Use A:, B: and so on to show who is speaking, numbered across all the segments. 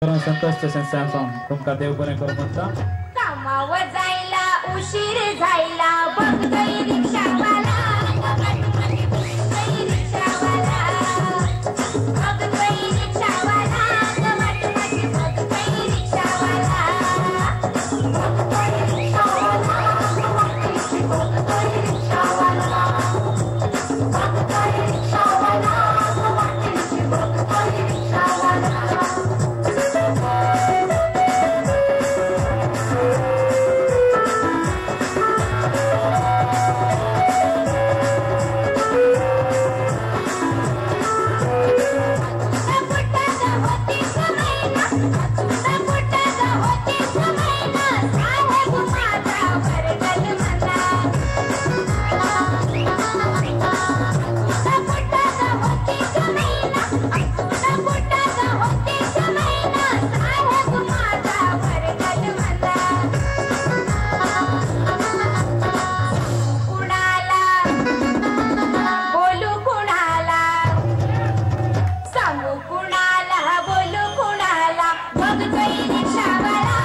A: Santosh station Samsung तुमका देव बरे करू म्हणता
B: कामावर जायला उशीर झाला बघ गई रिक्षावाला बघ गई रिक्षावाला बघ गई रिक्षावाला बघ गई रिक्षावाला बघ गई रिक्षावाला बघ गई रिक्षावाला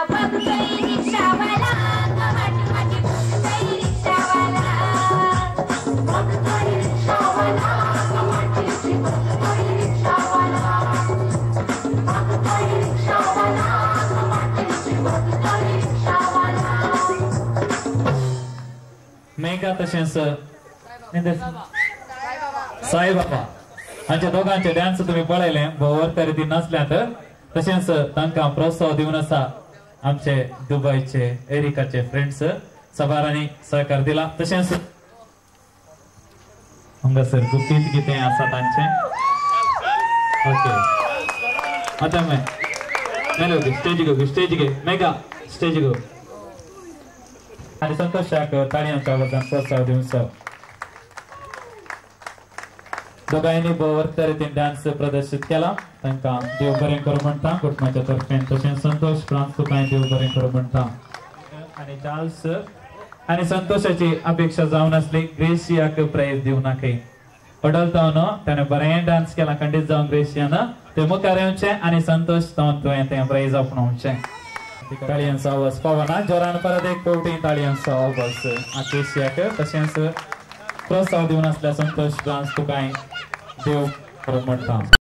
B: बघ गई रिक्षावाला बघ गई रिक्षावाला
A: मेघा तशेंच साईबाबा हांचे दोघांचे डान्स तुम्ही पळयले भोवर तरी नसल्यात तशेंच तांकां प्रोत्साह दिवन आसा आमचे दुबईचे एरिकाचे फ्रेंड्स सबारांनी सहकार दिला तशेंच हांगासर गुपीत गीते आसा तांचे ओके आता मैं स्टेज गे मेघा स्टेज गो आणि संतोष शाकर ताळयांच्या आवाजान प्रोत्साह दिवन दोघांनी बरोबर तरेन डान्स प्रदर्शित केला तांकां देव बरें करूं म्हणटा कुटुंबाच्या तर्फेन तशेंच संतोष फ्रांस तुकांय देव बरें करूं म्हणटा आणि चार्ल्स आणि संतोषाची अपेक्षा जावन आसली ग्रेसियाक प्राइज दिवनाकय अडलतावन त्याने बरें डान्स केला खंडीत जावन ग्रेसियान ते मुखार येवचें आणि संतोष तावन तुवें तें प्राइज आपणावचें ताळयांचो आवाज पावना जोरान परत एक फावटी ताळयांचो आवाज आकेशियाक तशेंच प्रोत्साह दिवन आसल्या संतोष फ्रांस तुकांय देव बरें म्हणटा।